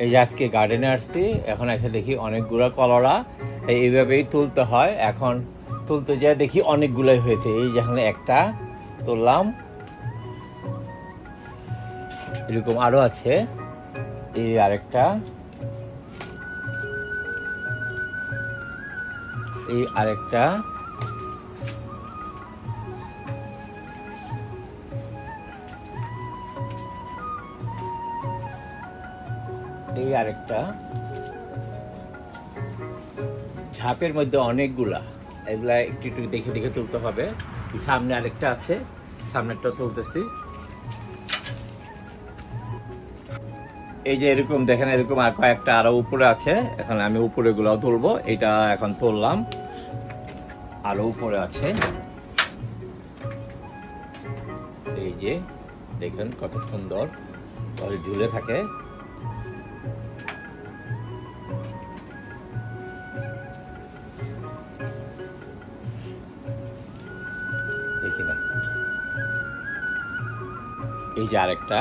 এই যে আজকে গার্ডেনে আসছি, এখন এসে দেখি অনেকগুলো কলরা। এইভাবেই তুলতে হয়। এখন তুলতে যায় দেখি অনেকগুলোই হয়েছে। এই যেখানে একটা তুললাম, এরকম আরো আছে। এই আরেকটা, এই আরেকটা, এই আরেকটা। ঝাঁপের মধ্যে অনেকগুলা, এগুলা একটু একটু দেখে দেখে তুলতে হবে। সামনে আরেকটা আছে, সামনেরটা তুলতেছি। এই যে এরকম দেখেন, এরকম আর কয়েকটা আরো উপরে আছে। এখন আমি উপরে গুলাও তুলবো। এটা এখন তুললাম, আরো উপরে আছে। এই যে দেখেন কত সুন্দর ঝুলে থাকে। দেখি না, এই যে আরেকটা।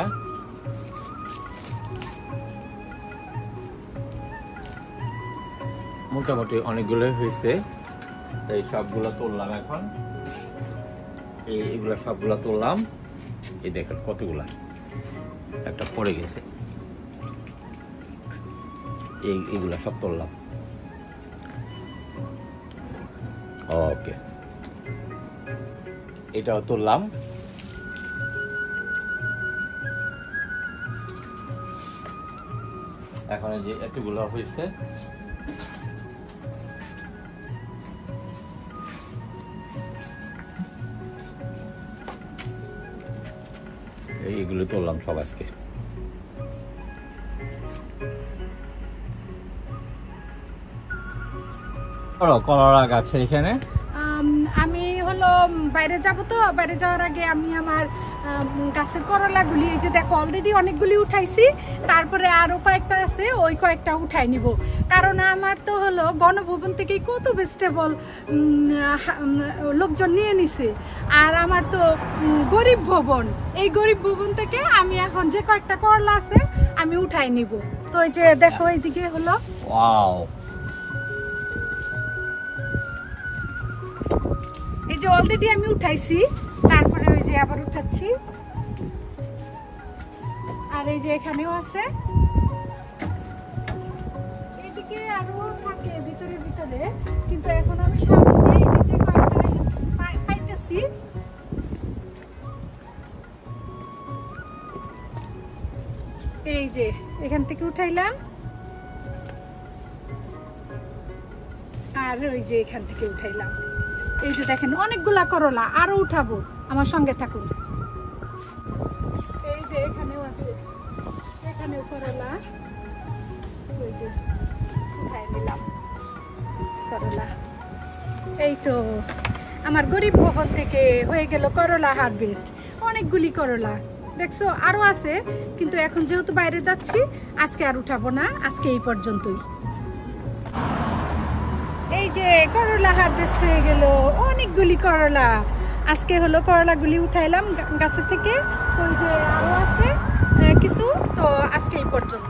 মোটামুটি অনেকগুলো হয়েছে। এই সবগুলো তুললাম এখন। এইগুলো সবগুলো তুললাম। এই দেখেন কতগুলা, একটা পড়ে গেছে। এইগুলা সব তুললাম। ওকে, এটাও তুললাম। এখন এই যে এতগুলো হয়েছে। এইগুলো তুললাম সব আজকে। কলরা গাছে এখানে আমি হলো বাইরে যাব, তো বাইরে যাওয়ার আগে আমি আমার গাছের করলাগুলি, এই যে দেখো অলরেডি অনেকগুলি উঠাইছি। তারপরে আরো কয়েকটা আছে, ওই কয়েকটা উঠাই নিব। কারণ আমার তো হলো গণভবন থেকে কত ভেজিটেবল লোকজন নিয়ে নিছে। আর আমার তো গরিব ভবন, এই গরিব ভবন থেকে আমি এখন যে কয়েকটা করলা আছে আমি উঠাই নিব। তো এই যে দেখো এইদিকে হলো, ওয়াও, এই যে অলরেডি আমি উঠাইছি। তারপরে ওই যে আবার উঠাচ্ছি। আর এই যে এখানেও আছে, এদিকে আরো থাকে ভিতরে ভিতরে। কিন্তু এখন আমি সামনে এই যে পাইতেছি, এই যে এখান থেকে উঠাইলাম। আর ওই যে এখান থেকে উঠাইলাম। এই যে দেখেন অনেকগুলা করলা, আরো উঠাবো, আমার সঙ্গে থাকুন। এই যে এখানেও আছে, এখানেও করলা। ওই যে উঠাই নিলাম করলা। এই তো আমার গরিব ভবন থেকে হয়ে গেল করলা হারভেস্ট। অনেকগুলি করলা দেখছো, আরো আছে। কিন্তু এখন যেহেতু বাইরে যাচ্ছি, আজকে আর উঠাবো না, আজকে এই পর্যন্তই। এই যে করলা হারভেস্ট হয়ে গেল, অনেকগুলি করলা। আজকে হলো করলাগুলি উঠাইলাম গাছের থেকে। ওই যে আরো আছে কিছু, তো আজকে এই পর্যন্ত।